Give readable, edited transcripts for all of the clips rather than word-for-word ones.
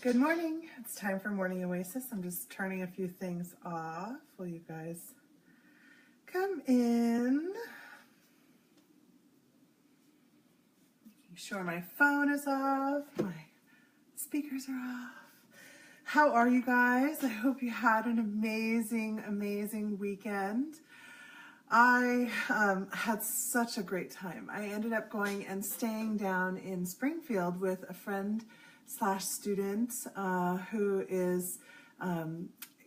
Good morning. It's time for Morning Oasis. I'm just turning a few things off while you guys come in. Making sure my phone is off, my speakers are off. How are you guys? I hope you had an amazing weekend. I had such a great time. I ended up going and staying down in Springfield with a friend slash student who is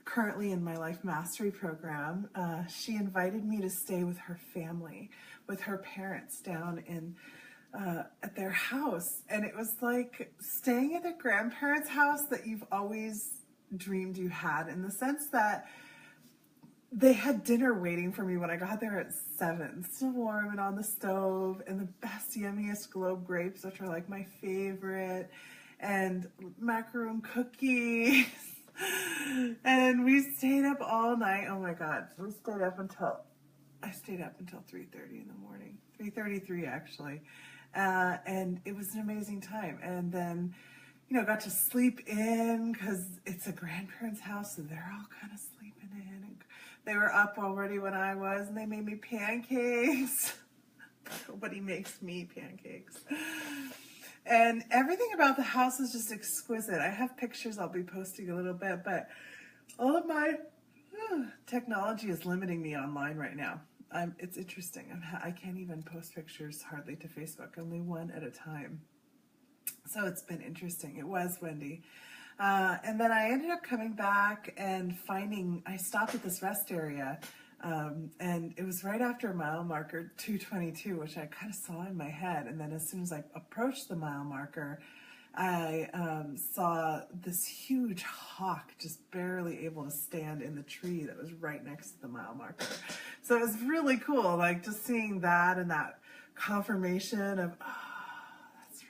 currently in my Life Mastery program. She invited me to stay with her family, with her parents down in at their house. And it was like staying at their grandparents' house that you've always dreamed you had, in the sense that they had dinner waiting for me when I got there at 7, still warm and on the stove, and the best, yummiest Globe grapes, which are like my favorite, and macaroon cookies. And we stayed up all night. Oh my God, I stayed up until 3:30 in the morning, 3:33 actually. And it was an amazing time. And then, got to sleep in because it's a grandparents' house and they're all kind of sleeping in. And they were up already when I was, and they made me pancakes. Nobody makes me pancakes. And everything about the house is just exquisite. I have pictures I'll be posting a little bit, but all of my technology is limiting me online right now. It's interesting. I can't even post pictures hardly to Facebook, only one at a time. So it's been interesting. It was windy. And then I ended up coming back and I stopped at this rest area, and it was right after mile marker 222, which I kind of saw in my head. And then as soon as I approached the mile marker, I saw this huge hawk just barely able to stand in the tree that was right next to the mile marker. So it was really cool, like just seeing that and that confirmation of, that's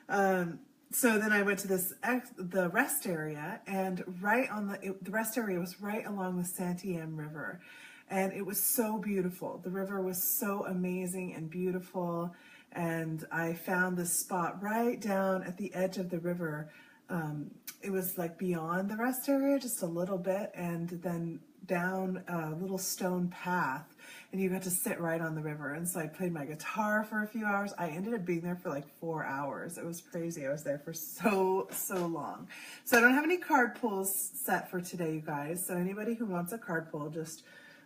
right. So then I went to the rest area, and right on the rest area was right along the Santiam River, and it was so beautiful. The river was so amazing and beautiful, and I found this spot right down at the edge of the river. It was like beyond the rest area just a little bit, and then down a little stone path, and you got to sit right on the river. And so I played my guitar for a few hours. I ended up being there for like 4 hours. It was crazy. I was there for so long. So I don't have any card pulls set for today, you guys. So anybody who wants a card pull, just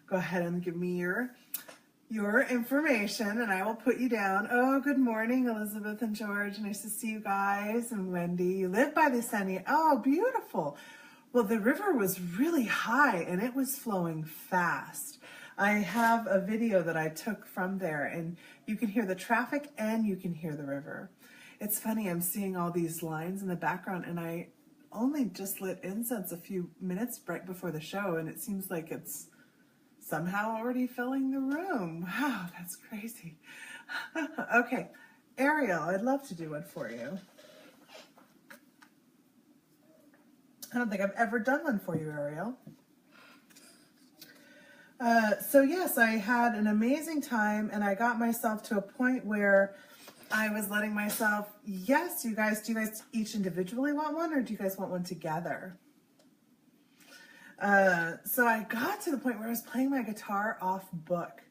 go ahead and give me your information and I will put you down. Oh, good morning, Elizabeth and George. Nice to see you guys. And Wendy, you live by the Sandy. Oh, beautiful. Well, the river was really high and it was flowing fast. I have a video that I took from there, and you can hear the traffic and you can hear the river. It's funny, I'm seeing all these lines in the background, and I only just lit incense a few minutes right before the show, and it seems like it's somehow already filling the room. Wow, that's crazy. Okay, Ariel, I'd love to do one for you. I don't think I've ever done one for you, Ariel. So yes, I had an amazing time, and I got myself to a point where I was letting myself, yes, do you guys each individually want one, or do you guys want one together? So I got to the point where I was playing my guitar off book.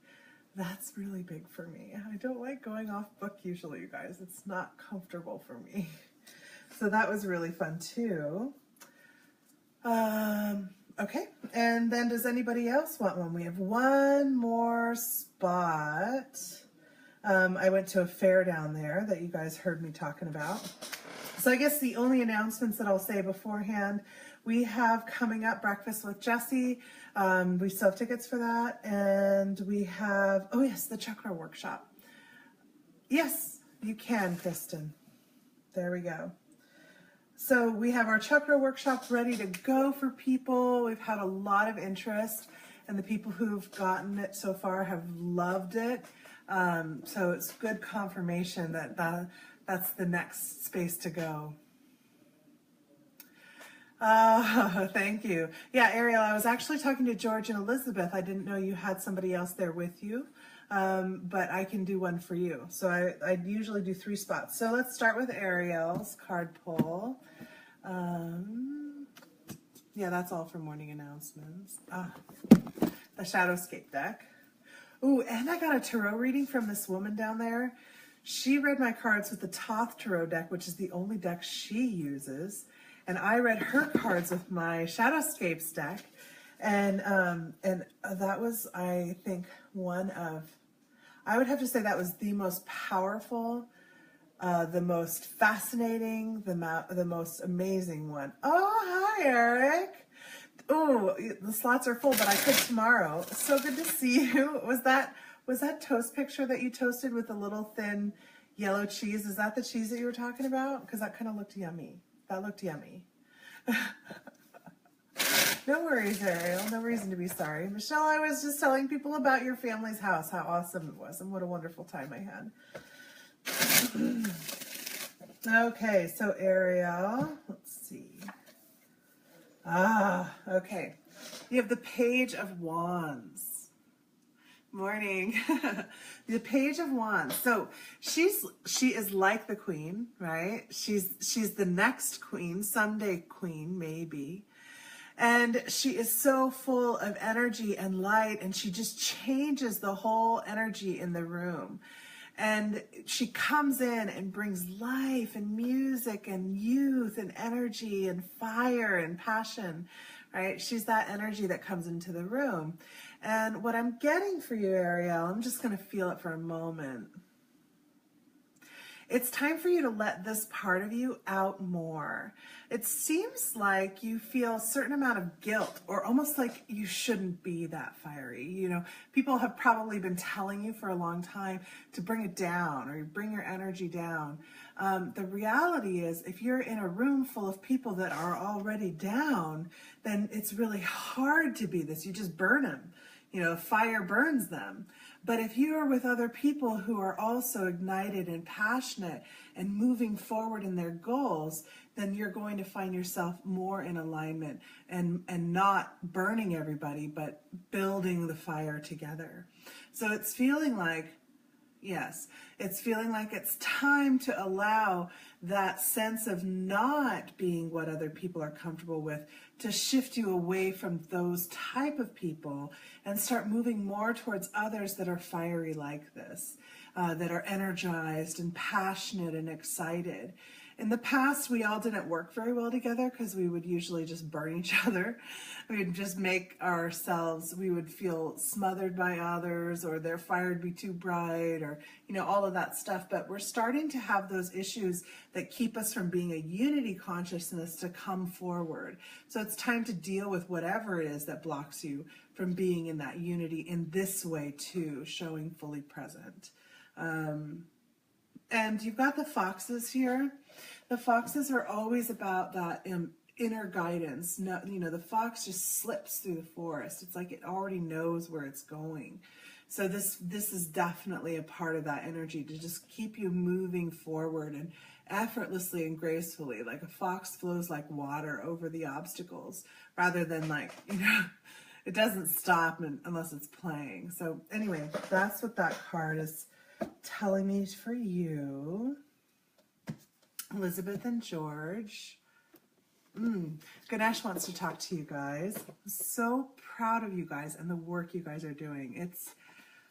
That's really big for me. I don't like going off book usually, you guys. It's not comfortable for me. So that was really fun too. Okay, and then does anybody else want one? We have one more spot. I went to a fair down there that you guys heard me talking about. So I guess the only announcements that I'll say beforehand, we have coming up Breakfast with Jessie. We still have tickets for that. And we have, oh yes, the chakra workshop. Yes, you can, Kristen. There we go. So we have our chakra workshop ready to go for people. We've had a lot of interest, and the people who've gotten it so far have loved it. So it's good confirmation that that's the next space to go. Thank you. Yeah, Ariel, I was actually talking to George and Elizabeth. I didn't know you had somebody else there with you, but I can do one for you. So I usually do 3 spots. So let's start with Ariel's card pull. Yeah, that's all for morning announcements. The Shadowscape deck. Ooh, and I got a tarot reading from this woman down there. She read my cards with the Thoth Tarot deck, which is the only deck she uses. And I read her cards with my Shadowscapes deck. And that was, I think, I would have to say that was the most powerful, the most fascinating, the most amazing one. Oh, hi, Eric. Oh, the slots are full, but I could tomorrow. So good to see you. Was that toast picture that you toasted with the little thin yellow cheese? Is that the cheese that you were talking about? Because that kind of looked yummy. That looked yummy. No worries, Ariel. No reason to be sorry. Michelle, I was just telling people about your family's house, how awesome it was, and what a wonderful time I had. Okay, so Ariel, let's see. Okay. You have the Page of Wands. Morning. The Page of Wands. So she is like the queen, right? She's the next queen, someday queen, maybe. And she is so full of energy and light, and she just changes the whole energy in the room. And she comes in and brings life and music and youth and energy and fire and passion, right? She's that energy that comes into the room. And what I'm getting for you, Ariel, I'm just going to feel it for a moment. It's time for you to let this part of you out more. It seems like you feel a certain amount of guilt, or almost like you shouldn't be that fiery. You know, people have probably been telling you for a long time to bring it down, or bring your energy down. The reality is, if you're in a room full of people that are already down, then it's really hard to be this. You just burn them. You know, fire burns them. But if you are with other people who are also ignited and passionate and moving forward in their goals, then you're going to find yourself more in alignment and not burning everybody, but building the fire together. So it's feeling like, yes, it's feeling like it's time to allow that sense of not being what other people are comfortable with to shift you away from those type of people and start moving more towards others that are fiery like this, that are energized and passionate and excited. In the past, we all didn't work very well together because we would usually just burn each other. We would just make ourselves, we would feel smothered by others, or their fire would be too bright, or, you know, all of that stuff. But we're starting to have those issues that keep us from being a unity consciousness to come forward. So it's time to deal with whatever it is that blocks you from being in that unity in this way too, showing fully present. And you've got the foxes here. The foxes are always about that inner guidance. No, you know, the fox just slips through the forest. It's like it already knows where it's going. So this is definitely a part of that energy to just keep you moving forward and effortlessly and gracefully, like a fox flows like water over the obstacles, rather than like, you know, it doesn't stop unless it's playing. So anyway, that's what that card is telling me for you. Elizabeth and George. Ganesh wants to talk to you guys. I'm so proud of you guys and the work you guys are doing.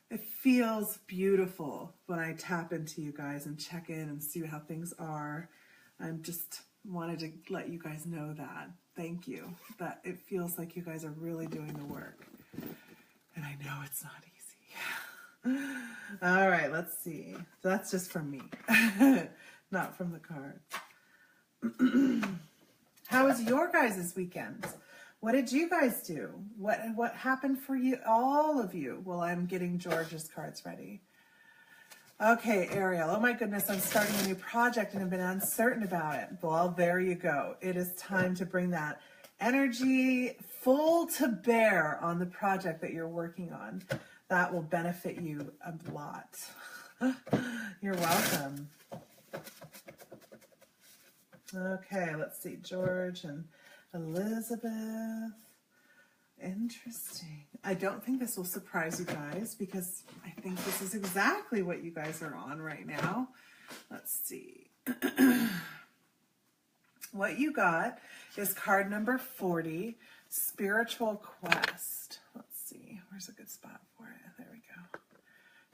It feels beautiful when I tap into you guys and check in and see how things are. I just wanted to let you guys know that. Thank you. That it feels like you guys are really doing the work. And I know it's not easy. All right, let's see. So that's just from me, not from the card. How was your guys' weekend? What did you guys do? What happened for you, all of you? Well, I'm getting George's cards ready. Okay, Ariel. Oh my goodness, I'm starting a new project and I've been uncertain about it. Well, there you go. It is time to bring that energy full to bear on the project that you're working on. That will benefit you a lot. You're welcome. Okay, let's see. George and Elizabeth. Interesting. I don't think this will surprise you guys because I think this is exactly what you guys are on right now. Let's see. What you got is card number 40, Spiritual Quest. Let's see, where's a good spot for it? There we go.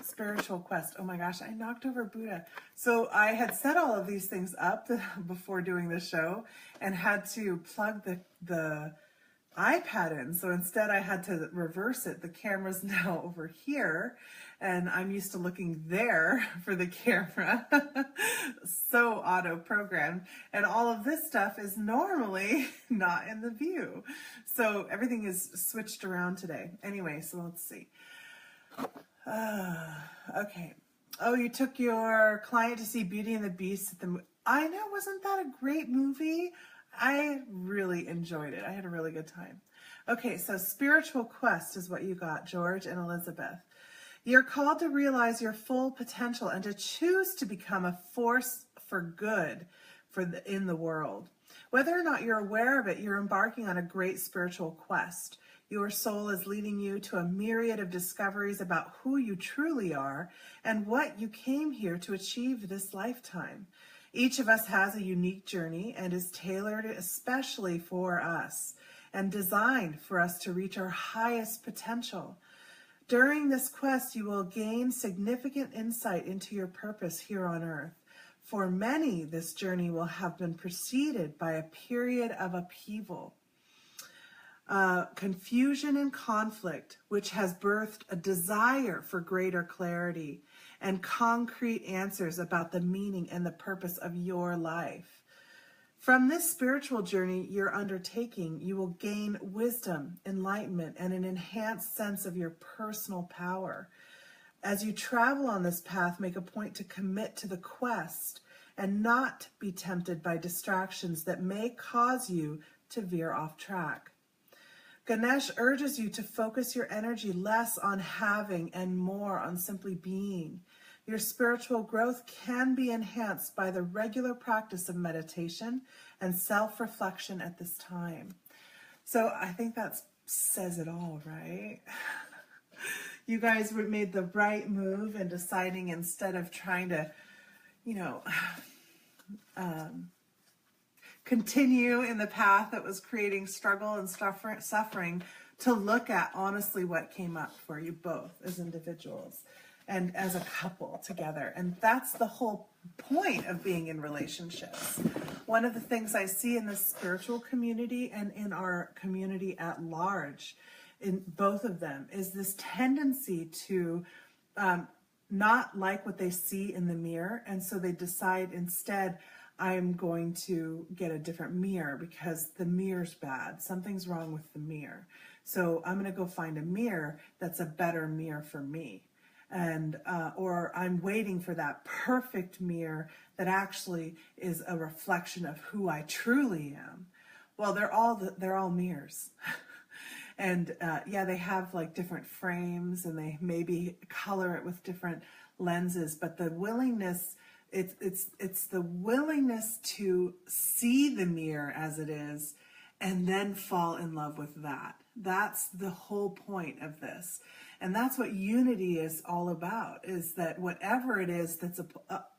Spiritual Quest. Oh my gosh, I knocked over Buddha. So I had set all of these things up before doing the show and had to plug the iPad in. So instead I had to reverse it. The camera's now over here and I'm used to looking there for the camera. So auto-programmed. And all of this stuff is normally not in the view. So everything is switched around today. Anyway, so let's see. Okay. Oh, you took your client to see Beauty and the Beast at the... I know, wasn't that a great movie? I really enjoyed it. I had a really good time. Okay, so Spiritual Quest is what you got, George and Elizabeth. You're called to realize your full potential and to choose to become a force for good in the world. Whether or not you're aware of it, you're embarking on a great spiritual quest. Your soul is leading you to a myriad of discoveries about who you truly are and what you came here to achieve this lifetime. Each of us has a unique journey and is tailored especially for us and designed for us to reach our highest potential. During this quest, you will gain significant insight into your purpose here on earth. For many, this journey will have been preceded by a period of upheaval, confusion and conflict, which has birthed a desire for greater clarity and concrete answers about the meaning and the purpose of your life. From this spiritual journey you're undertaking, you will gain wisdom, enlightenment, and an enhanced sense of your personal power. As you travel on this path, make a point to commit to the quest and not be tempted by distractions that may cause you to veer off track. Ganesh urges you to focus your energy less on having and more on simply being. Your spiritual growth can be enhanced by the regular practice of meditation and self-reflection at this time. So I think that says it all, right? You guys made the right move in deciding, instead of trying to, continue in the path that was creating struggle and suffering, to look at honestly what came up for you both as individuals and as a couple together. And that's the whole point of being in relationships. One of the things I see in this spiritual community and in our community at large, in both of them, is this tendency to not like what they see in the mirror. And so they decide instead, I'm going to get a different mirror because the mirror's bad. Something's wrong with the mirror. So I'm going to go find a mirror that's a better mirror for me. And or I'm waiting for that perfect mirror that actually is a reflection of who I truly am. Well, they're all mirrors. And yeah, they have like different frames and they maybe color it with different lenses, but the willingness, it's the willingness to see the mirror as it is and then fall in love with that. That's the whole point of this. And that's what unity is all about, is that whatever it is that's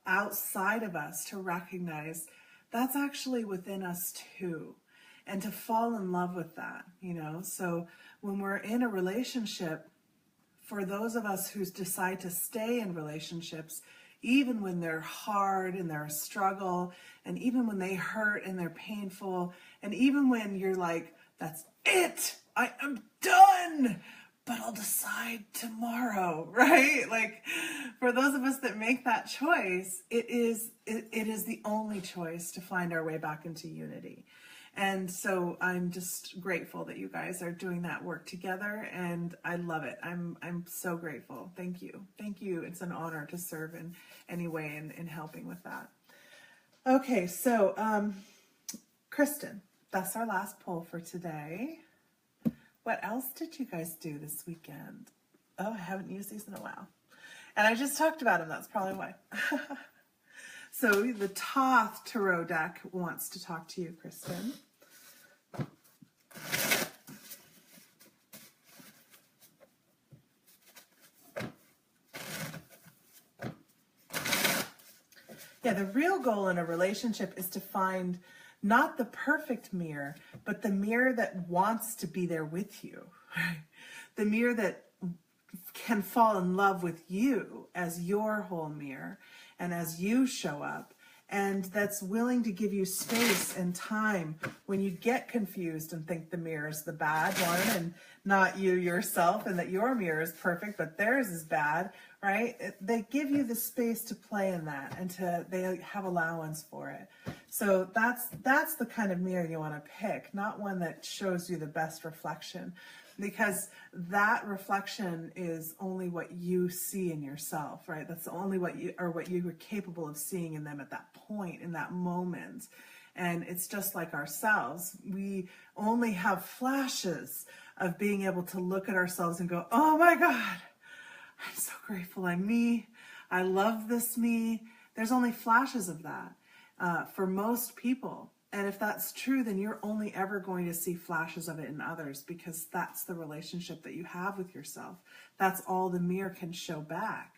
outside of us, to recognize that's actually within us too. And to fall in love with that, So when we're in a relationship, for those of us who decide to stay in relationships, even when they're hard and they're a struggle, and even when they hurt and they're painful, and even when you're like, that's it, I am done, but I'll decide tomorrow, right? Like, for those of us that make that choice, it is the only choice to find our way back into unity. And so I'm just grateful that you guys are doing that work together, and I love it. I'm so grateful. Thank you. Thank you. It's an honor to serve in any way in helping with that. Okay, so Kristen, that's our last poll for today. What else did you guys do this weekend? Oh, I haven't used these in a while. And I just talked about them. That's probably why. So the Thoth Tarot deck wants to talk to you, Kristen. Yeah, the real goal in a relationship is to find not the perfect mirror, but the mirror that wants to be there with you, right? The mirror that can fall in love with you as your whole mirror and as you show up, and that's willing to give you space and time when you get confused and think the mirror is the bad one and not you yourself, and that your mirror is perfect but theirs is bad, right? They give you the space to play in that, and they have allowance for it. So that's the kind of mirror you want to pick, not one that shows you the best reflection, because that reflection is only what you see in yourself, right? That's only what you were capable of seeing in them at that point, in that moment. And it's just like ourselves. We only have flashes of being able to look at ourselves and go, oh my God, I'm so grateful I'm me. I love this me. There's only flashes of that for most people. And if that's true, then you're only ever going to see flashes of it in others, because that's the relationship that you have with yourself. That's all the mirror can show back.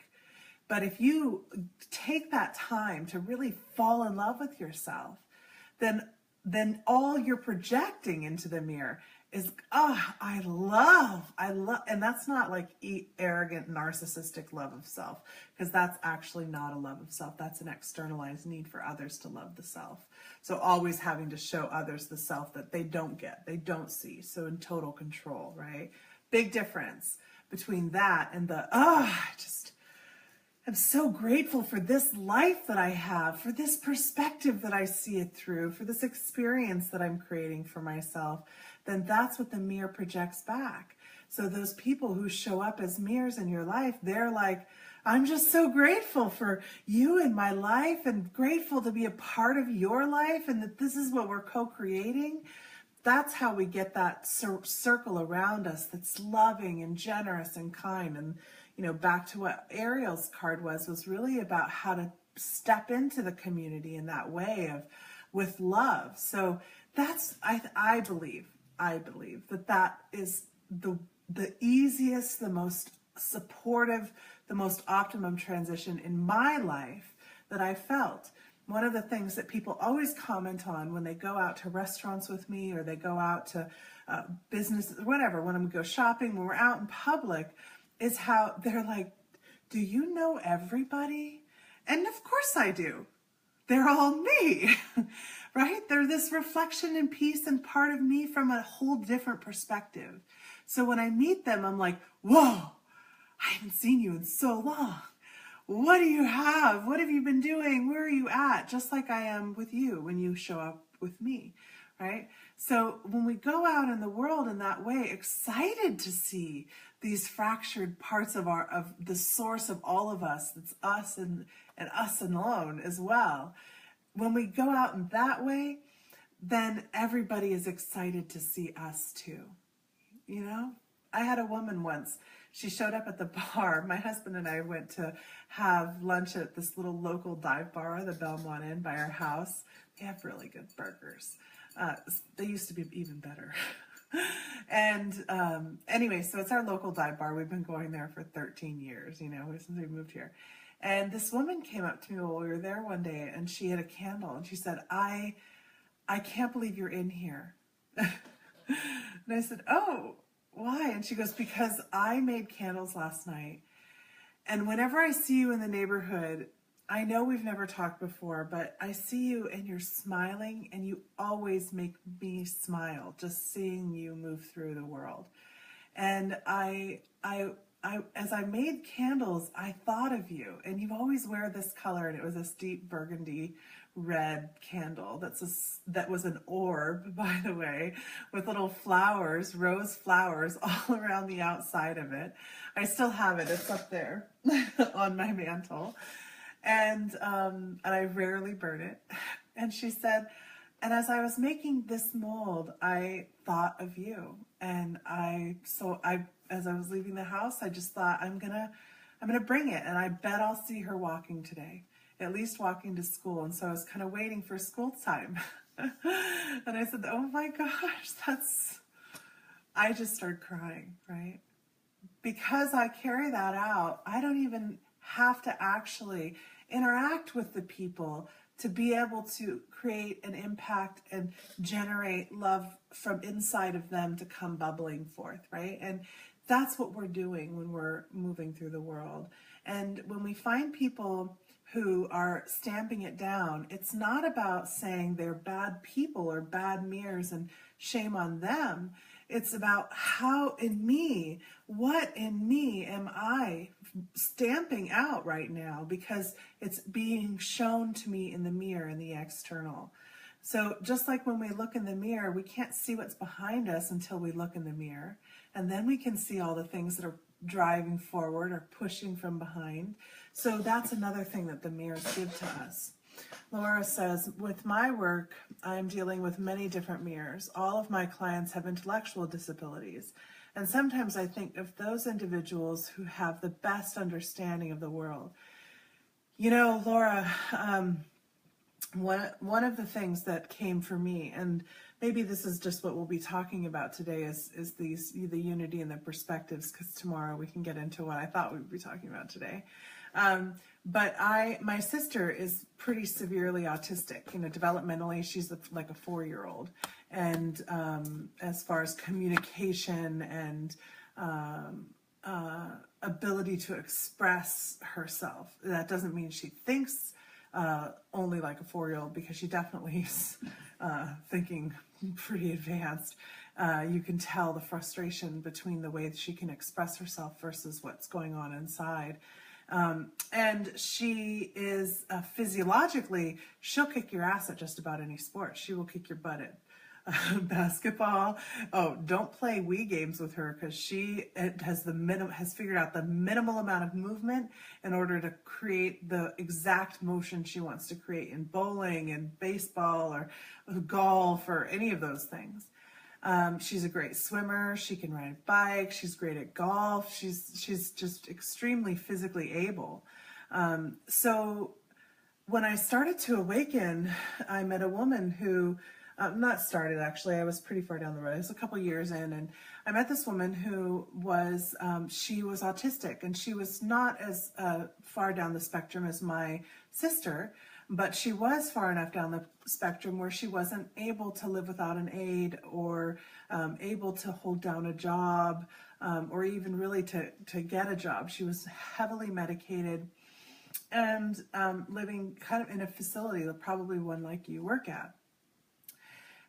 But if you take that time to really fall in love with yourself, then all you're projecting into the mirror is, oh, I love, and that's not like arrogant, narcissistic love of self, because that's actually not a love of self. That's an externalized need for others to love the self. So always having to show others the self that they don't get, they don't see. So in total control, right? Big difference between that and I'm so grateful for this life that I have, for this perspective that I see it through, for this experience that I'm creating for myself. Then that's what the mirror projects back. So those people who show up as mirrors in your life, they're like, I'm just so grateful for you in my life, and grateful to be a part of your life, and that this is what we're co-creating. That's how we get that circle around us that's loving and generous and kind. And, you know, back to what Ariel's card was really about how to step into the community in that way with love. So that's, I believe that is the easiest, the most supportive, the most optimum transition in my life that I felt. One of the things that people always comment on when they go out to restaurants with me, or they go out to business, whatever, when we go shopping, when we're out in public, is how they're like, do you know everybody? And of course I do. They're all me, right? They're this reflection and piece and part of me from a whole different perspective. So when I meet them, I'm like, whoa, I haven't seen you in so long. What do you have? What have you been doing? Where are you at? Just like I am with you when you show up with me, right? So when we go out in the world in that way, excited to see these fractured parts of the source of all of us, that's us and us alone as well. When we go out in that way, then everybody is excited to see us too. You know, I had a woman once, she showed up at the bar. My husband and I went to have lunch at this little local dive bar, the Belmont Inn by our house. They have really good burgers. They used to be even better. And anyway, so it's our local dive bar. We've been going there for 13 years, you know, since we moved here. And this woman came up to me while we were there one day, and she had a candle, and she said, I can't believe you're in here. And I said, oh, why? And she goes, because I made candles last night, and whenever I see you in the neighborhood, I know we've never talked before, but I see you and you're smiling, and you always make me smile just seeing you move through the world. And as I made candles, I thought of you, and you always wear this color, and it was this deep burgundy red candle that was an orb, by the way, with little flowers, rose flowers all around the outside of it. I still have it. It's up there on my mantle. And I rarely burn it. And she said, and as I was making this mold, I thought of you. And as I was leaving the house, I just thought, I'm gonna bring it, and I bet I'll see her walking today, at least walking to school. And so I was kind of waiting for school time. And I said, oh my gosh, I just started crying, right? Because I carry that out, I don't even have to actually interact with the people to be able to create an impact and generate love from inside of them to come bubbling forth, right? And that's what we're doing when we're moving through the world. And when we find people who are stamping it down, it's not about saying they're bad people or bad mirrors and shame on them. It's about how in me, what in me am I stamping out right now, because it's being shown to me in the mirror, in the external. So just like when we look in the mirror, we can't see what's behind us until we look in the mirror. And then we can see all the things that are driving forward or pushing from behind. So that's another thing that the mirrors give to us. Laura says, with my work, I'm dealing with many different mirrors. All of my clients have intellectual disabilities. And sometimes I think of those individuals who have the best understanding of the world. You know, Laura, one of the things that came for me, and maybe this is just what we'll be talking about today, is the unity and the perspectives, because tomorrow we can get into what I thought we would be talking about today. But my sister is pretty severely autistic, you know, developmentally. She's like a 4-year-old. And as far as communication and ability to express herself, that doesn't mean she thinks only like a 4-year-old, because she definitely is thinking pretty advanced. You can tell the frustration between the way that she can express herself versus what's going on inside. And she is physiologically, she'll kick your ass at just about any sport. She will kick your butt at basketball. Oh, don't play Wii games with her, because she has figured out the minimal amount of movement in order to create the exact motion she wants to create in bowling and baseball or golf or any of those things. She's a great swimmer. She can ride a bike. She's great at golf. She's just extremely physically able. So when I started to awaken, I met a woman who, not started actually, I was pretty far down the road. It was a couple years in, and I met this woman who was, she was autistic, and she was not as far down the spectrum as my sister, but she was far enough down the spectrum where she wasn't able to live without an aid, or able to hold down a job, or even really to get a job. She was heavily medicated and living kind of in a facility, probably one like you work at.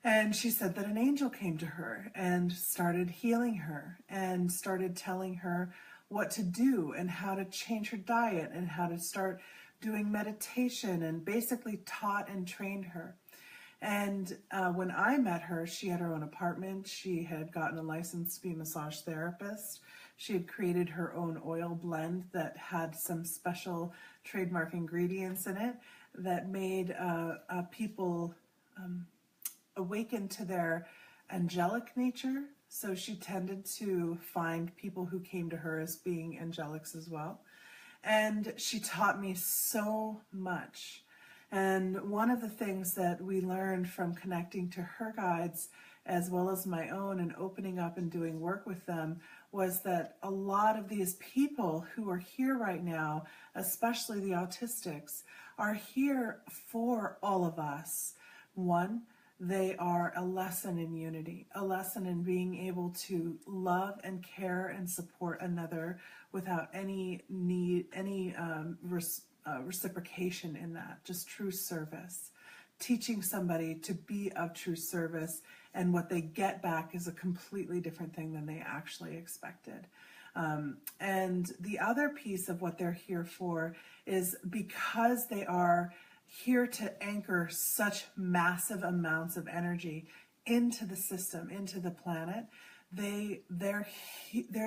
And she said that an angel came to her and started healing her and started telling her what to do and how to change her diet and how to start doing meditation, and basically taught and trained her. And when I met her, she had her own apartment. She had gotten a license to be a massage therapist. She had created her own oil blend that had some special trademark ingredients in it that made people awaken to their angelic nature. So she tended to find people who came to her as being angelics as well. And she taught me so much. And one of the things that we learned from connecting to her guides, as well as my own, and opening up and doing work with them, was that a lot of these people who are here right now, especially the autistics, are here for all of us. One, they are a lesson in unity, a lesson in being able to love and care and support another without any need, any reciprocation in that, just true service. Teaching somebody to be of true service, and what they get back is a completely different thing than they actually expected. And the other piece of what they're here for is, because they are here to anchor such massive amounts of energy into the system, into the planet, they're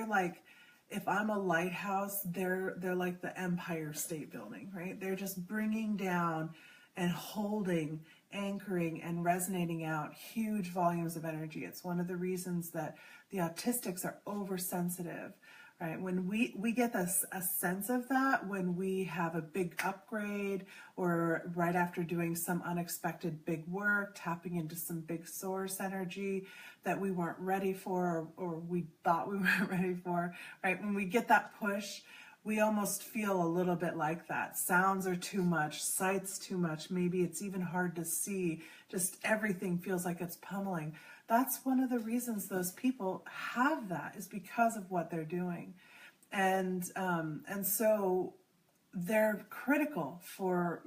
like, if I'm a lighthouse, they're like the Empire State Building, right? They're just bringing down and holding, anchoring, and resonating out huge volumes of energy. It's one of the reasons that the autistics are oversensitive, right? When we get a sense of that when we have a big upgrade, or right after doing some unexpected big work, tapping into some big source energy that we weren't ready for, or we thought we weren't ready for, right? When we get that push, we almost feel a little bit like that. Sounds are too much, sights too much, maybe it's even hard to see, just everything feels like it's pummeling. That's one of the reasons those people have that, is because of what they're doing. And so they're critical for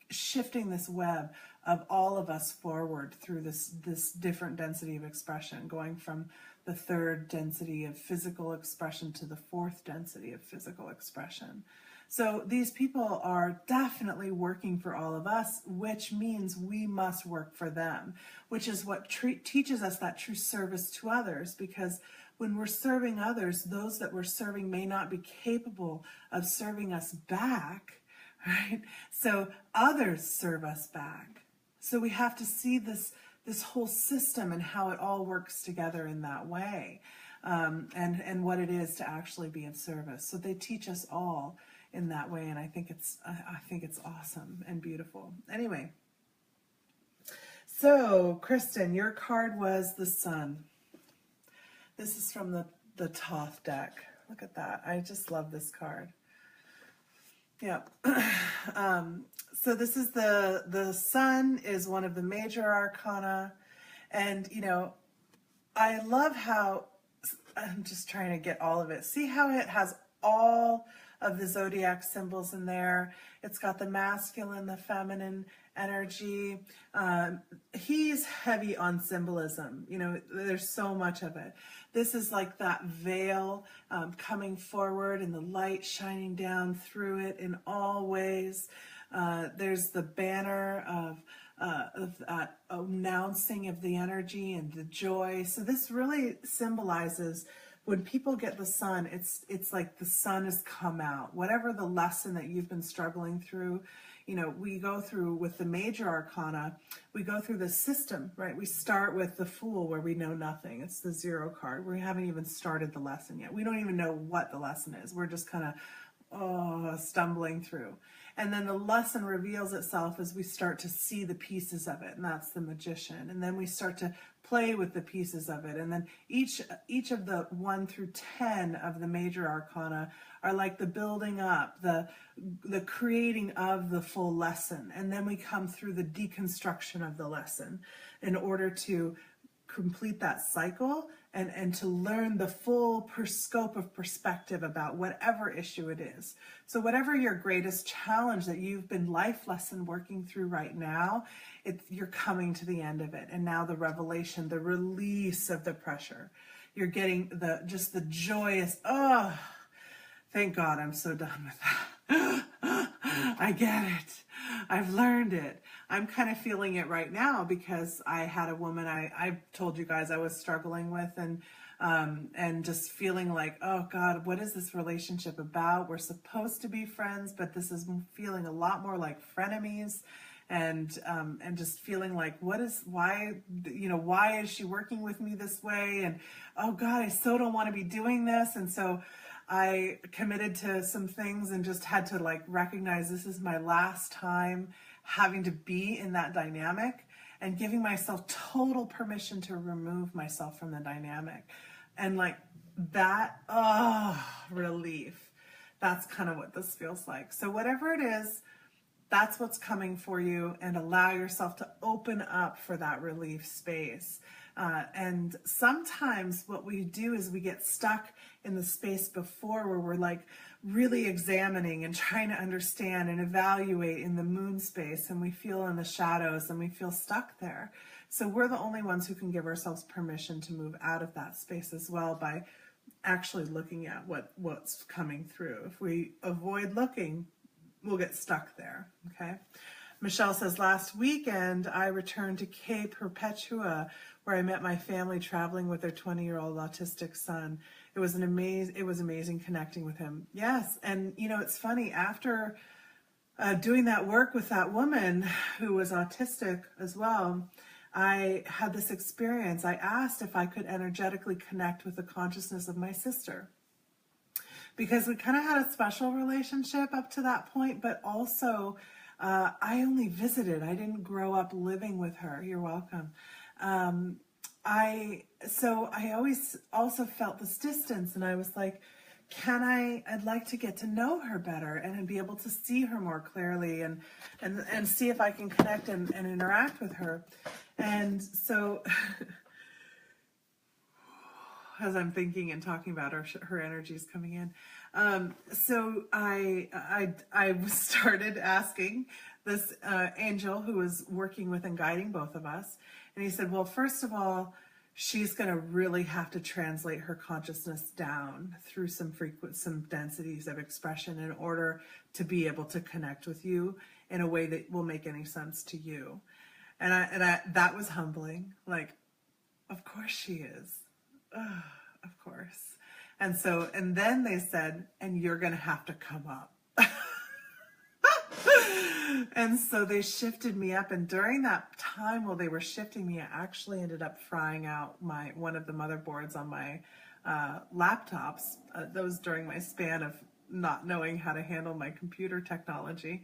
shifting this web of all of us forward through this different density of expression, going from the third density of physical expression to the fourth density of physical expression. So these people are definitely working for all of us, which means we must work for them, which is what teaches us that true service to others, because when we're serving others, those that we're serving may not be capable of serving us back, right? So others serve us back. So we have to see this whole system and how it all works together in that way, and what it is to actually be of service. So they teach us all in that way, and I think it's awesome and beautiful. Anyway, so Kristen, your card was the Sun. This is from the Thoth deck. Look at that. I just love this card. Yeah. So this is the Sun is one of the major arcana. And, you know, I love how, I'm just trying to get all of it. See how it has all of the zodiac symbols in there. It's got the masculine, the feminine energy. He's heavy on symbolism. You know, there's so much of it. This is like that veil coming forward and the light shining down through it in all ways. There's the banner of that announcing of the energy and the joy. So this really symbolizes, when people get the Sun, it's like the sun has come out. Whatever the lesson that you've been struggling through, you know, we go through with the major arcana, we go through the system, right? We start with the Fool, where we know nothing. It's the 0 card. We haven't even started the lesson yet. We don't even know what the lesson is. We're just kind of stumbling through. And then the lesson reveals itself as we start to see the pieces of it, and that's the Magician. And then we start to play with the pieces of it. And then each of the 1 through 10 of the major arcana are like the building up, the creating of the full lesson. And then we come through the deconstruction of the lesson in order to complete that cycle and to learn the full scope of perspective about whatever issue it is. So whatever your greatest challenge that you've been life lesson working through right now, you're coming to the end of it. And now the revelation, the release of the pressure. You're getting just the joyous, thank God I'm so done with that. I get it. I've learned it. I'm kind of feeling it right now because I had a woman I told you guys I was struggling with, and just feeling like, oh God, what is this relationship about? We're supposed to be friends, but this is feeling a lot more like frenemies, and just feeling like, why is she working with me this way? And oh God, I so don't want to be doing this. And so I committed to some things and just had to like recognize this is my last time having to be in that dynamic, and giving myself total permission to remove myself from the dynamic. And like that, relief. That's kind of what this feels like. So whatever it is, that's what's coming for you, and allow yourself to open up for that relief space. And sometimes what we do is we get stuck in the space before, where we're like really examining and trying to understand and evaluate in the moon space, and we feel in the shadows and we feel stuck there. So we're the only ones who can give ourselves permission to move out of that space as well, by actually looking at what's coming through. If we avoid looking, we'll get stuck there. Okay. Michelle says, last weekend I returned to Cape Perpetua, where I met my family traveling with their 20-year-old autistic son. It was amazing connecting with him. Yes, and you know, it's funny, after doing that work with that woman who was autistic as well, I had this experience. I asked if I could energetically connect with the consciousness of my sister, because we kind of had a special relationship up to that point, but also I only visited. I didn't grow up living with her. You're welcome. I always also felt this distance, and I was like I'd like to get to know her better and be able to see her more clearly and see if I can connect and interact with her. And so as I'm thinking and talking about her energy's coming in. So I started asking this angel who was working with and guiding both of us. And he said, well, first of all, she's going to really have to translate her consciousness down through some densities of expression in order to be able to connect with you in a way that will make any sense to you. And I that was humbling. Like, of course she is. Of course. And then they said, and you're going to have to come up. And so they shifted me up. And during that time while they were shifting me, I actually ended up frying out one of the motherboards on my laptops. That was during my span of not knowing how to handle my computer technology.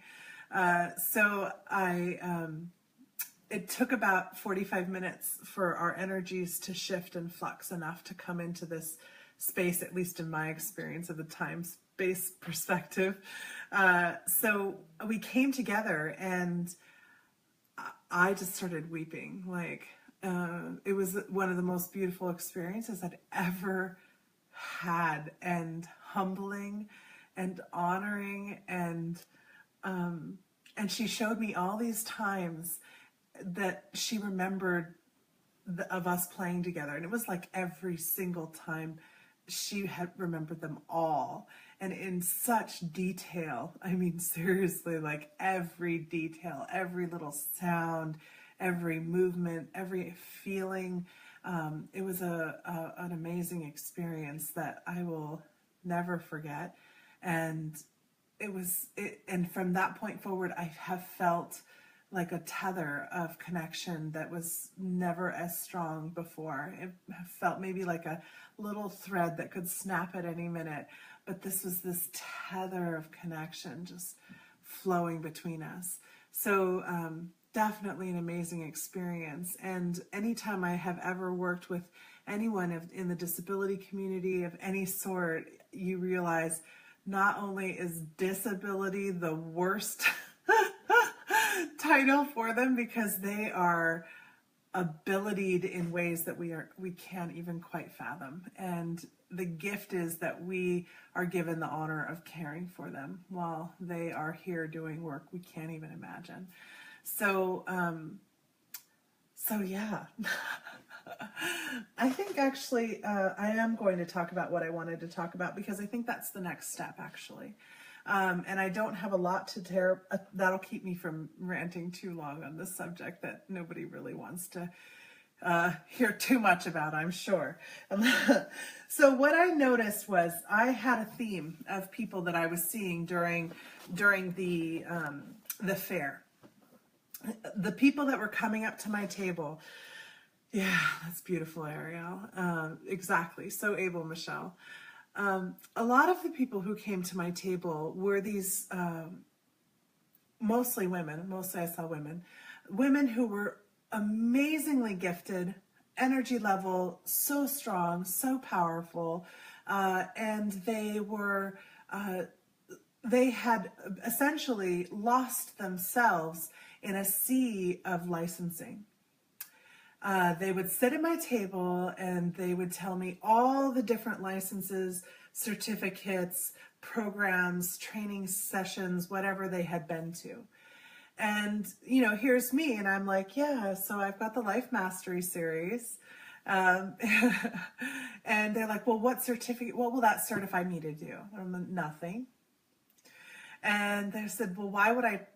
It took about 45 minutes for our energies to shift and flux enough to come into this space, at least in my experience of the time-space perspective. So we came together and I just started weeping. Like, it was one of the most beautiful experiences I'd ever had, and humbling and honoring. And she showed me all these times that she remembered of us playing together. And it was like every single time she had remembered them all, and in such detail. I mean, seriously, like every detail, every little sound, every movement, every feeling. It was an amazing experience that I will never forget. And and from that point forward, I have felt like a tether of connection that was never as strong before. It felt maybe like a little thread that could snap at any minute, but this was this tether of connection just flowing between us. So definitely an amazing experience. And anytime I have ever worked with anyone in the disability community of any sort, you realize not only is disability the worst title for them, because they are abilitied in ways that we can't even quite fathom. And the gift is that we are given the honor of caring for them while they are here doing work we can't even imagine. So yeah. I think actually I am going to talk about what I wanted to talk about, because I think that's the next step, actually. And I don't have a lot to tear. That'll keep me from ranting too long on this subject that nobody really wants to hear too much about, I'm sure. So what I noticed was I had a theme of people that I was seeing during the fair. The people that were coming up to my table. Yeah, that's beautiful, Ariel. Exactly. So able, Michelle. A lot of the people who came to my table were these, mostly women. Mostly I saw women who were amazingly gifted, energy level so strong, so powerful, and they had essentially lost themselves in a sea of licensing. They would sit at my table and they would tell me all the different licenses, certificates, programs, training sessions, whatever they had been to. And, here's me, and I'm like, yeah, so I've got the Life Mastery series. And they're like, well, what will that certify me to do? I'm like, nothing. And they said, well, why would I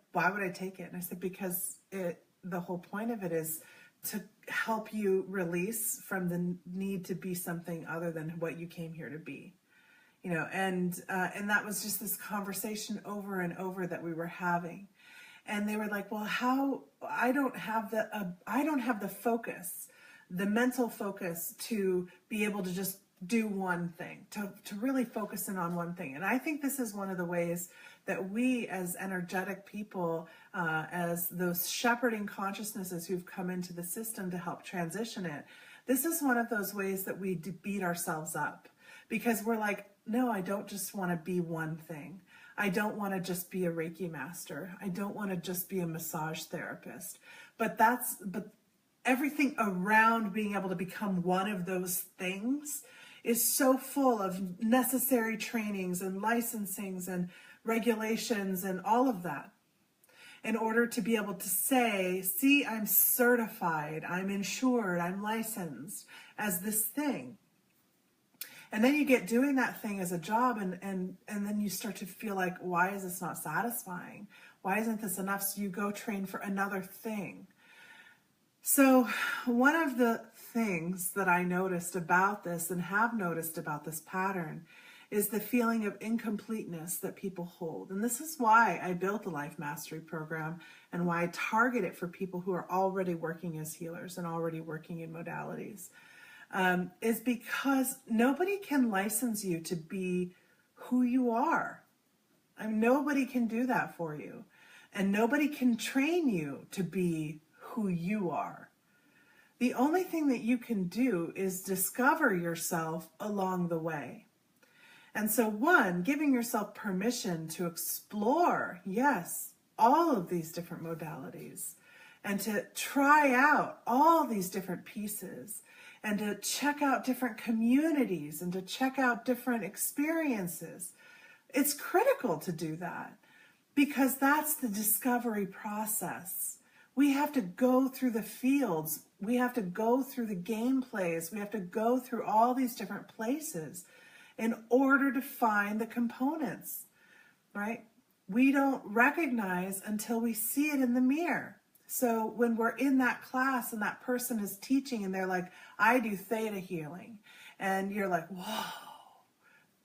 take it? And I said, because the whole point of it is to help you release from the need to be something other than what you came here to be, and that was just this conversation over and over that we were having. And they were like, well, I don't have the focus, the mental focus to be able to just do one thing, to really focus in on one thing. And I think this is one of the ways that we as energetic people, as those shepherding consciousnesses who've come into the system to help transition it, this is one of those ways that we beat ourselves up, because we're like, no, I don't just want to be one thing. I don't want to just be a Reiki master. I don't want to just be a massage therapist. But everything around being able to become one of those things is so full of necessary trainings and licensings and regulations and all of that, in order to be able to say, see, I'm certified, I'm insured, I'm licensed as this thing. And then you get doing that thing as a job, and then you start to feel like, why is this not satisfying? Why isn't this enough? So you go train for another thing. So one of the things that I noticed about this, and have noticed about this pattern, is the feeling of incompleteness that people hold. And this is why I built the Life Mastery Program, and why I target it for people who are already working as healers and already working in modalities. Is because nobody can license you to be who you are. I mean, nobody can do that for you. And nobody can train you to be who you are. The only thing that you can do is discover yourself along the way. And so, one, giving yourself permission to explore, yes, all of these different modalities, and to try out all these different pieces, and to check out different communities, and to check out different experiences. It's critical to do that, because that's the discovery process. We have to go through the fields. We have to go through the gameplays. We have to go through all these different places in order to find the components, right? We don't recognize until we see it in the mirror. So when we're in that class and that person is teaching and they're like, I do theta healing. And you're like, whoa,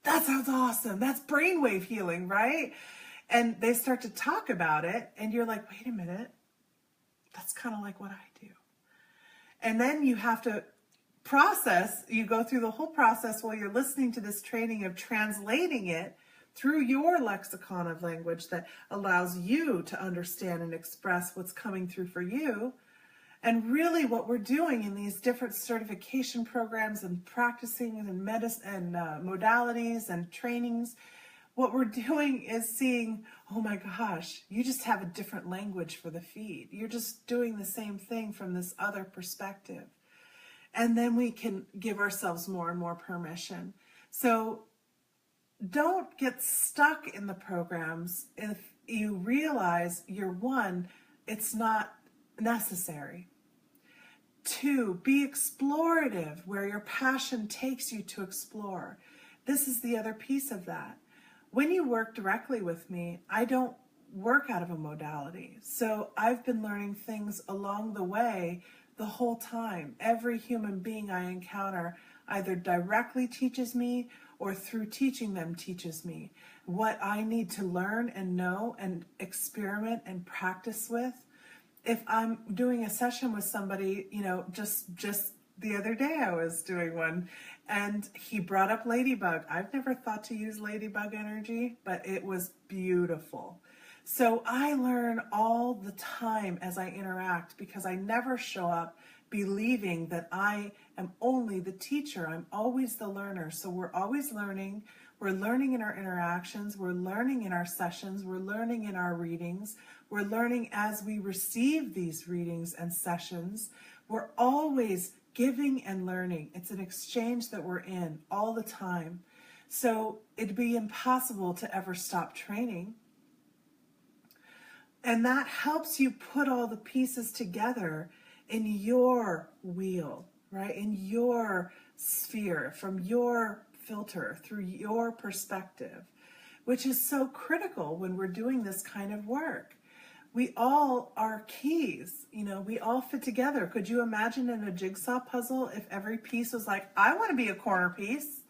that sounds awesome. That's brainwave healing, right? And they start to talk about it and you're like, wait a minute, that's kind of like what I do. And then you have to process, you go through the whole process while you're listening to this training of translating it through your lexicon of language that allows you to understand and express what's coming through for you. And really what we're doing in these different certification programs and practicing and medicine and modalities and trainings, what we're doing is seeing, oh my gosh, you just have a different language for the feed. You're just doing the same thing from this other perspective. And then we can give ourselves more and more permission. So don't get stuck in the programs if you realize, you're one, it's not necessary. Two, be explorative where your passion takes you to explore. This is the other piece of that. When you work directly with me, I don't work out of a modality. So I've been learning things along the way the whole time. Every human being I encounter either directly teaches me or through teaching them teaches me what I need to learn and know and experiment and practice with. If I'm doing a session with somebody, just the other day I was doing one and he brought up ladybug. I've never thought to use ladybug energy, but it was beautiful. So I learn all the time as I interact, because I never show up believing that I am only the teacher. I'm always the learner. So we're always learning. We're learning in our interactions. We're learning in our sessions. We're learning in our readings. We're learning as we receive these readings and sessions. We're always giving and learning. It's an exchange that we're in all the time. So it'd be impossible to ever stop training. And that helps you put all the pieces together in your wheel, right? In your sphere, from your filter, through your perspective, which is so critical when we're doing this kind of work. We all are keys, we all fit together. Could you imagine in a jigsaw puzzle if every piece was like, I want to be a corner piece?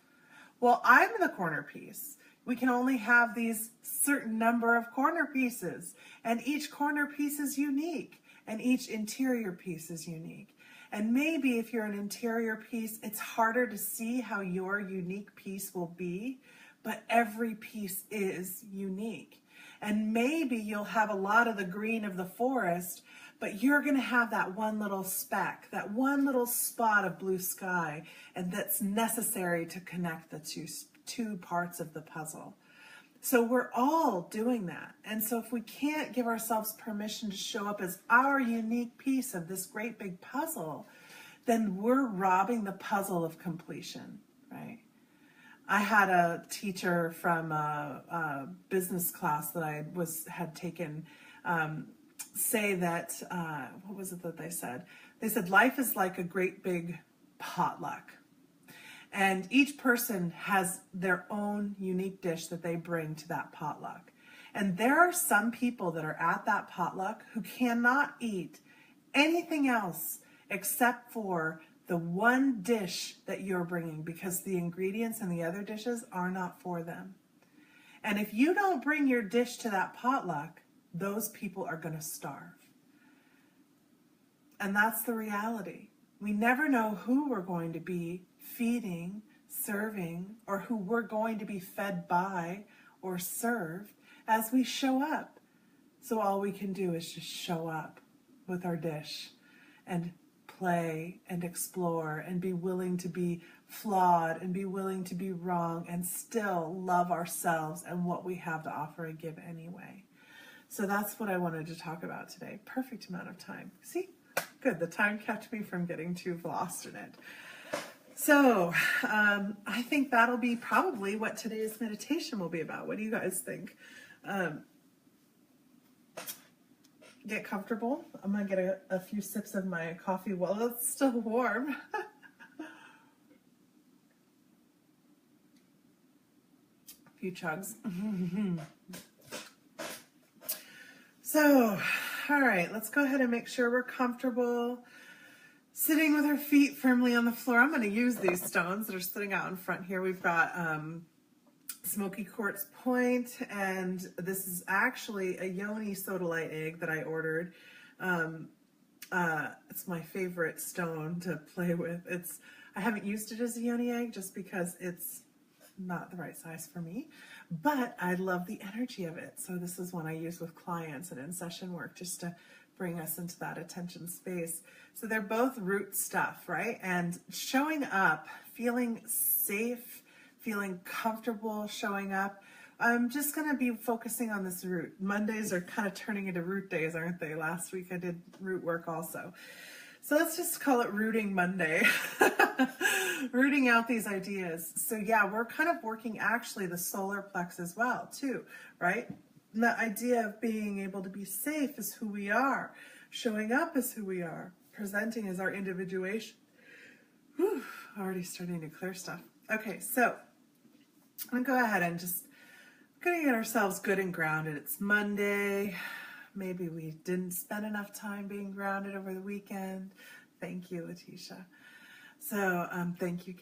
Well, I'm the corner piece. We can only have these certain number of corner pieces, and each corner piece is unique, and each interior piece is unique. And maybe if you're an interior piece, it's harder to see how your unique piece will be, but every piece is unique. And maybe you'll have a lot of the green of the forest, but you're going to have that one little speck, that one little spot of blue sky, and that's necessary to connect the two parts of the puzzle. So we're all doing that. And so if we can't give ourselves permission to show up as our unique piece of this great big puzzle, then we're robbing the puzzle of completion, right? I had a teacher from a business class that I had taken say that, what was it that they said? They said, life is like a great big potluck. And each person has their own unique dish that they bring to that potluck. And there are some people that are at that potluck who cannot eat anything else except for the one dish that you're bringing, because the ingredients in the other dishes are not for them. And if you don't bring your dish to that potluck, those people are going to starve. And that's the reality. We never know who we're going to be feeding, serving, or who we're going to be fed by or served as we show up. So all we can do is just show up with our dish and play and explore and be willing to be flawed and be willing to be wrong and still love ourselves and what we have to offer and give anyway. So that's what I wanted to talk about today. Perfect amount of time. See? Good. The time kept me from getting too lost in it. So I think that'll be probably what today's meditation will be about. What do you guys think? Get comfortable. I'm going to get a few sips of my coffee while it's still warm. A few chugs. So, all right, let's go ahead and make sure we're comfortable. Sitting with our feet firmly on the floor. I'm going to use these stones that are sitting out in front here. We've got smoky quartz point, and this is actually a yoni sodalite egg that I ordered. It's my favorite stone to play with. I haven't used it as a yoni egg just because it's not the right size for me, but I love the energy of it. So this is one I use with clients and in session work just to bring us into that attention space. So they're both root stuff, right? And showing up, feeling safe, feeling comfortable showing up. I'm just going to be focusing on this root. Mondays are kind of turning into root days, aren't they? Last week I did root work also. So let's just call it Rooting Monday. Rooting out these ideas. So yeah, we're kind of working actually the solar plex as well too, right? The idea of being able to be safe is who we are. Showing up is who we are. Presenting is our individuation. Whew, already starting to clear stuff. Okay, so I'm going to go ahead and just going to get ourselves good and grounded. It's Monday. Maybe we didn't spend enough time being grounded over the weekend. Thank you, Letitia. So thank you,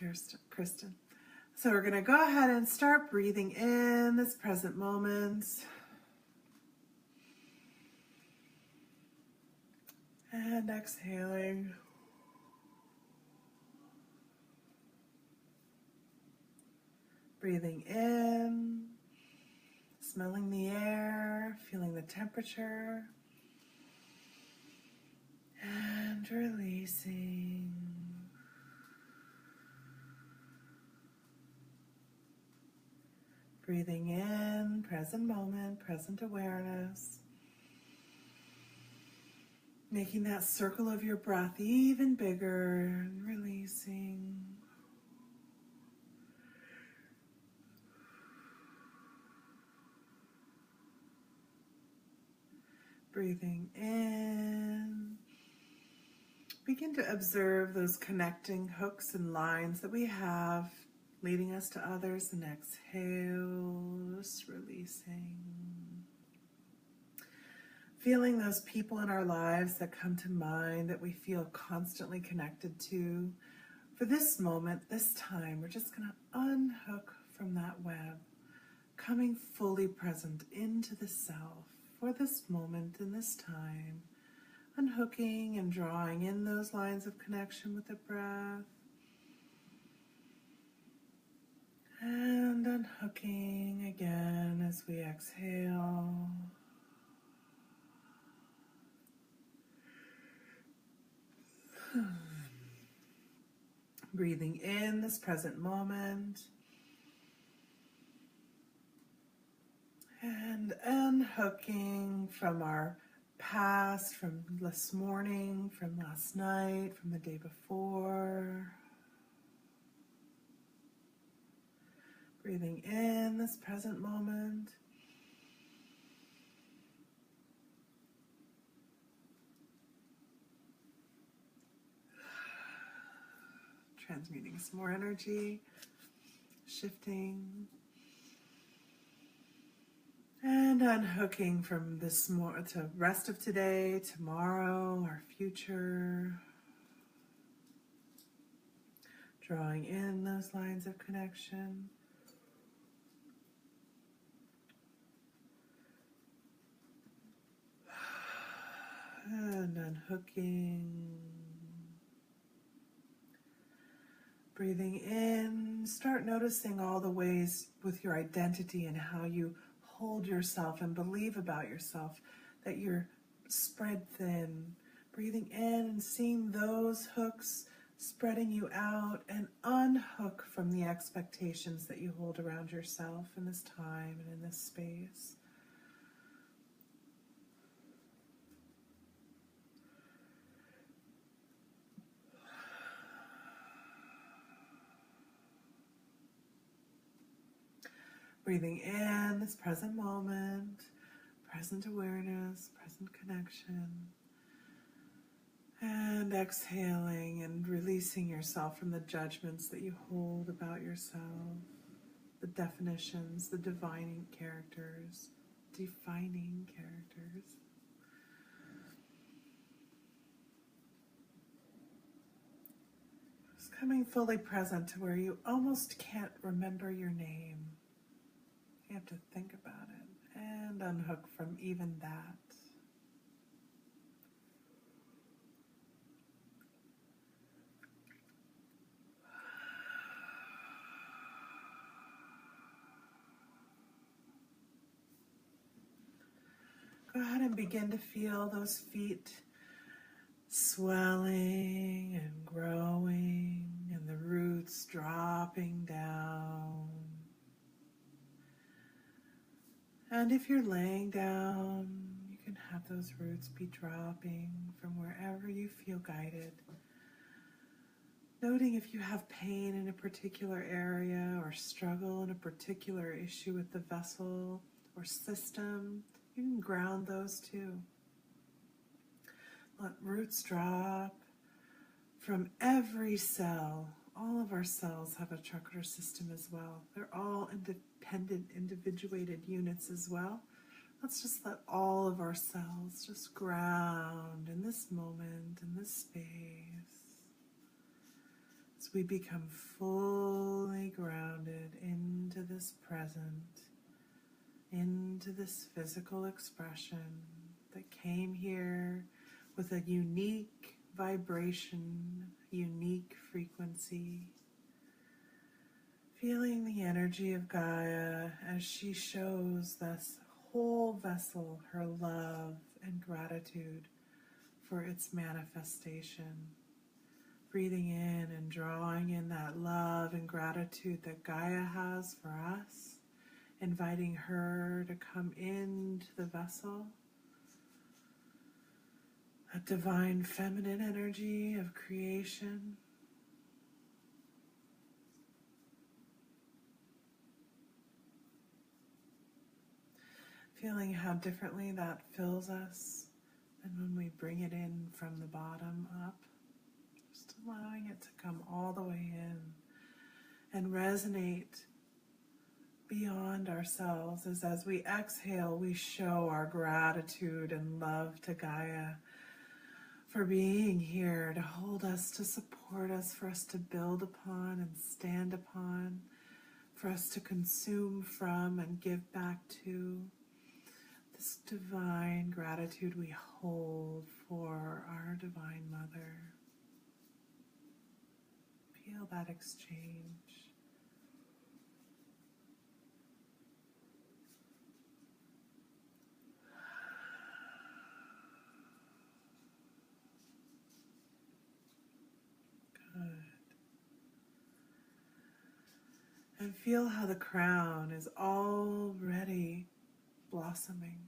Kristen. So we're going to go ahead and start breathing in this present moment. And exhaling. Breathing in, smelling the air, feeling the temperature, and releasing. Breathing in, present moment, present awareness. Making that circle of your breath even bigger and releasing. Breathing in. Begin to observe those connecting hooks and lines that we have leading us to others, and exhale, just releasing. Feeling those people in our lives that come to mind that we feel constantly connected to. For this moment, this time, we're just going to unhook from that web, coming fully present into the self for this moment in this time, unhooking and drawing in those lines of connection with the breath, and unhooking again as we exhale. Breathing in this present moment, And unhooking from our past, from this morning, from last night, from the day before. Breathing in this present moment. Transmuting some more energy, shifting. And unhooking from this more to rest of today, tomorrow, our future. Drawing in those lines of connection. And unhooking. Breathing in, start noticing all the ways with your identity and how you hold yourself and believe about yourself that you're spread thin. Breathing in and seeing those hooks spreading you out, and unhook from the expectations that you hold around yourself in this time and in this space. Breathing in this present moment, present awareness, present connection. And exhaling and releasing yourself from the judgments that you hold about yourself, the definitions, the defining characters. Just coming fully present to where you almost can't remember your name. You have to think about it and unhook from even that. Go ahead and begin to feel those feet swelling and growing, and the roots dropping down. And if you're laying down, you can have those roots be dropping from wherever you feel guided. Noting if you have pain in a particular area or struggle in a particular issue with the vessel or system, you can ground those too. Let roots drop from every cell. All of our cells have a chakra system as well. They're all independent, individuated units as well. Let's just let all of our cells just ground in this moment, in this space, as we become fully grounded into this present, into this physical expression that came here with a unique vibration, unique frequency. Feeling the energy of Gaia as she shows this whole vessel her love and gratitude for its manifestation. Breathing in and drawing in that love and gratitude that Gaia has for us, inviting her to come into the vessel. A divine feminine energy of creation. Feeling how differently that fills us than when we bring it in from the bottom up. Just allowing it to come all the way in and resonate beyond ourselves as we exhale, we show our gratitude and love to Gaia for being here to hold us, to support us, for us to build upon and stand upon, for us to consume from and give back to. This divine gratitude we hold for our Divine Mother. Feel that exchange. Good. And feel how the crown is already blossoming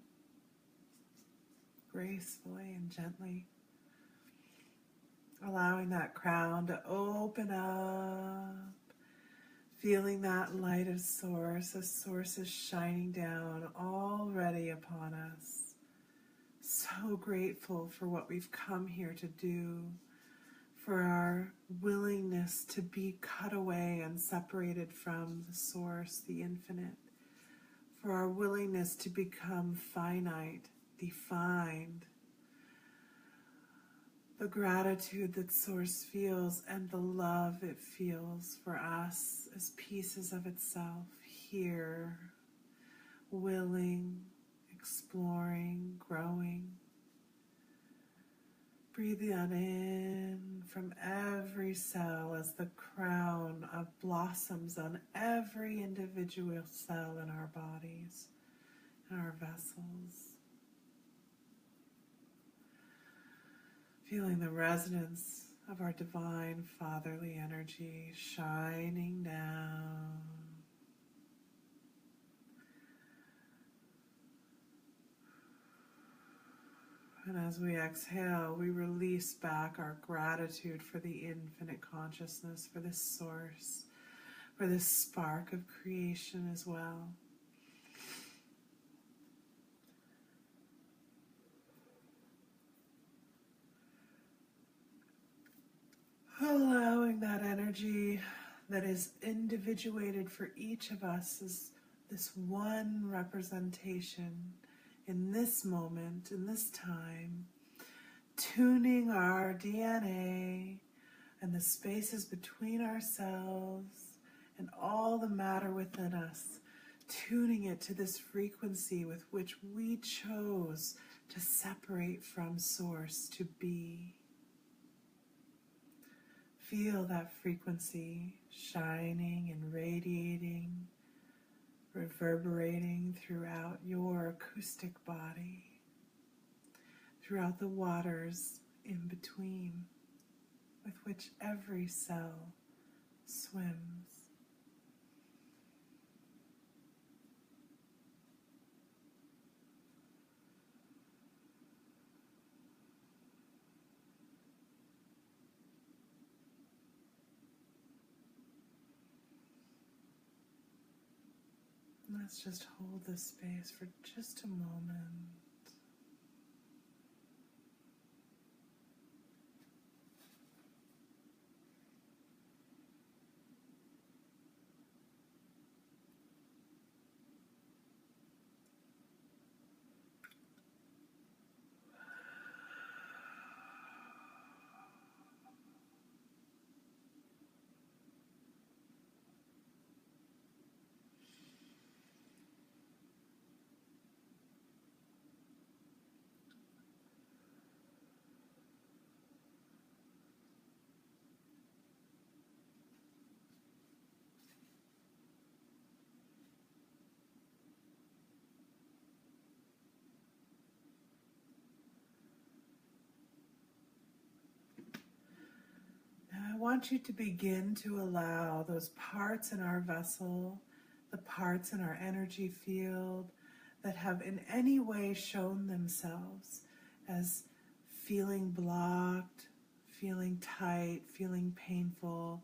gracefully and gently, allowing that crown to open up, feeling that light of Source, as Source is shining down already upon us. So grateful for what we've come here to do, for our willingness to be cut away and separated from the Source, the infinite, for our willingness to become finite, defined, the gratitude that Source feels and the love it feels for us as pieces of itself here, willing, exploring, growing. Breathe that in from every cell as the crown of blossoms on every individual cell in our bodies, in our vessels. Feeling the resonance of our divine fatherly energy shining down. And as we exhale, we release back our gratitude for the infinite consciousness, for this Source, for this spark of creation as well. Allowing that energy that is individuated for each of us as this one representation in this moment, in this time, tuning our DNA and the spaces between ourselves and all the matter within us, tuning it to this frequency with which we chose to separate from Source, to be. Feel that frequency shining and radiating, reverberating throughout your acoustic body, throughout the waters in between with which every cell swims. Let's just hold this space for just a moment. Now I want you to begin to allow those parts in our vessel, the parts in our energy field that have in any way shown themselves as feeling blocked, feeling tight, feeling painful,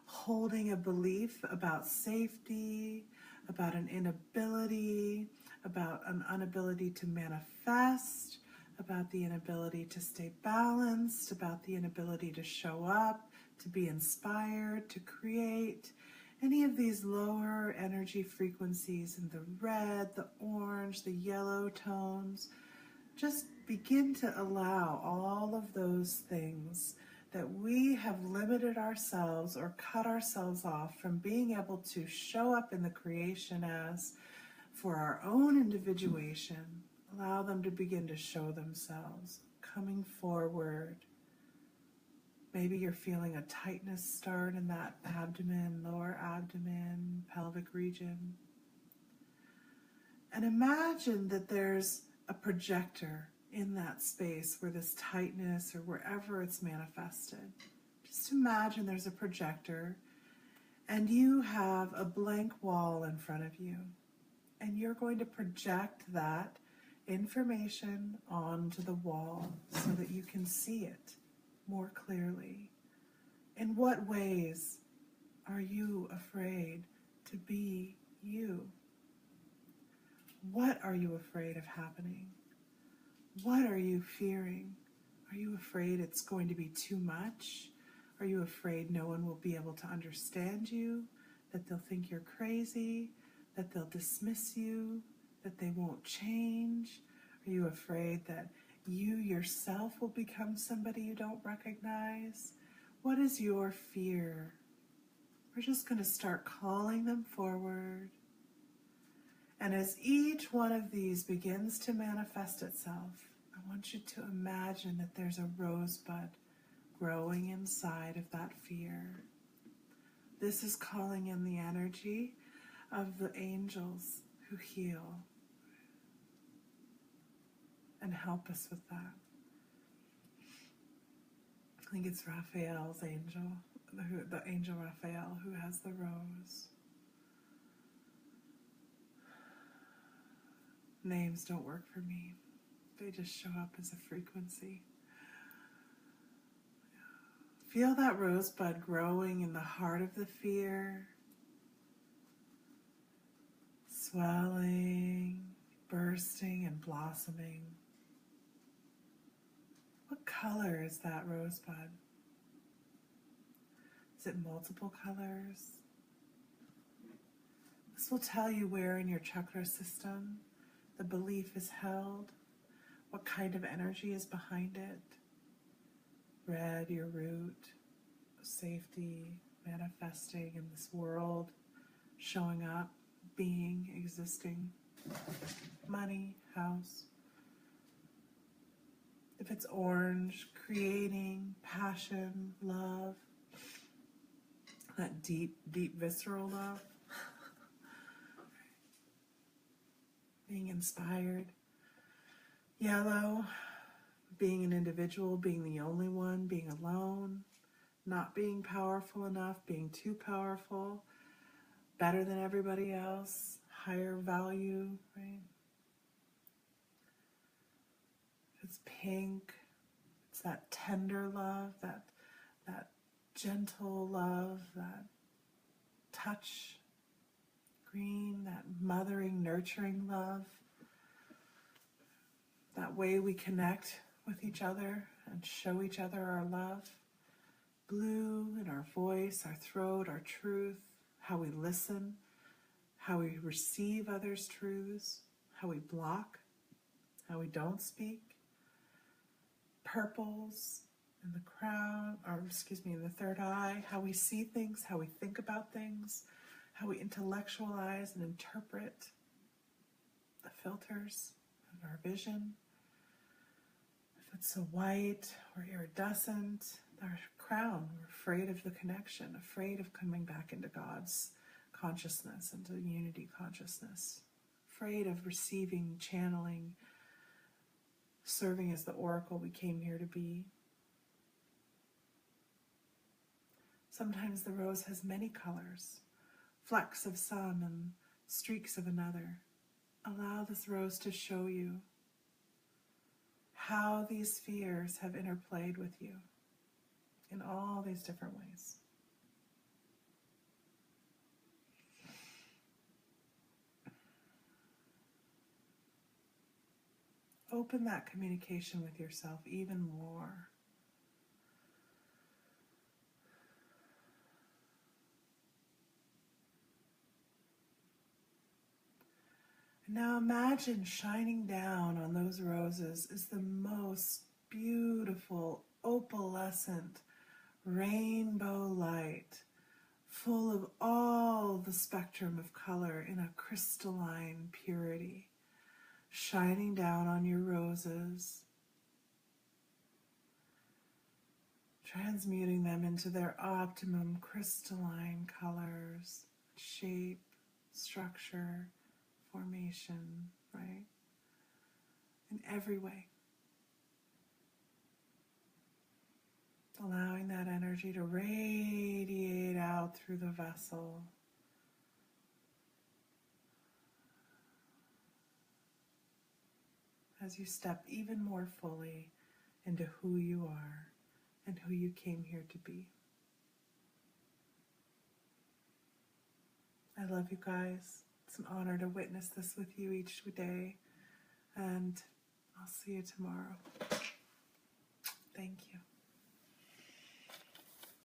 holding a belief about safety, about an inability, about an inability to manifest, about the inability to stay balanced, about the inability to show up, to be inspired, to create. Any of these lower energy frequencies in the red, the orange, the yellow tones, just begin to allow all of those things that we have limited ourselves or cut ourselves off from being able to show up in the creation as for our own individuation. Allow them to begin to show themselves, coming forward. Maybe you're feeling a tightness start in that abdomen, lower abdomen, pelvic region. And imagine that there's a projector in that space where this tightness or wherever it's manifested. Just imagine there's a projector and you have a blank wall in front of you. and you're going to project that information onto the wall so that you can see it more clearly. In what ways are you afraid to be you? What are you afraid of happening? What are you fearing? Are you afraid it's going to be too much? Are you afraid no one will be able to understand you? That they'll think you're crazy? That they'll dismiss you? That they won't change? Are you afraid that you yourself will become somebody you don't recognize? What is your fear? We're just going to start calling them forward. And as each one of these begins to manifest itself, I want you to imagine that there's a rosebud growing inside of that fear. This is calling in the energy of the angels who heal and help us with that. I think it's Raphael's angel, the angel Raphael, who has the rose. Names don't work for me. They just show up as a frequency. Feel that rosebud growing in the heart of the fear, swelling, bursting, and blossoming. What color is that rosebud? Is it multiple colors? This will tell you where in your chakra system the belief is held, what kind of energy is behind it. Red, your root, safety, manifesting in this world, showing up, being, existing. Money, house. If it's orange, creating, passion, love, that deep, deep visceral love. Being inspired. Yellow, being an individual, being the only one, being alone, not being powerful enough, being too powerful, better than everybody else, higher value, right? If it's pink, it's that tender love, that gentle love, that touch. Green, that mothering, nurturing love, that way we connect with each other and show each other our love. Blue, in our voice, our throat, our truth, how we listen, how we receive others' truths, how we block, how we don't speak. Purples in the crown, in the third eye, how we see things, how we think about things, how we intellectualize and interpret the filters of our vision. If it's so white or iridescent, our crown, we're afraid of the connection, afraid of coming back into God's consciousness, into unity consciousness, afraid of receiving, channeling, serving as the oracle we came here to be. Sometimes the rose has many colors, flecks of some and streaks of another. Allow this rose to show you how these fears have interplayed with you in all these different ways. Open that communication with yourself even more. Now imagine shining down on those roses is the most beautiful opalescent rainbow light, full of all the spectrum of color in a crystalline purity, shining down on your roses, transmuting them into their optimum crystalline colors, shape, structure, formation, right? In every way. Allowing that energy to radiate out through the vessel. as you step even more fully into who you are and who you came here to be. I love you guys. It's an honor to witness this with you each day, and I'll see you tomorrow.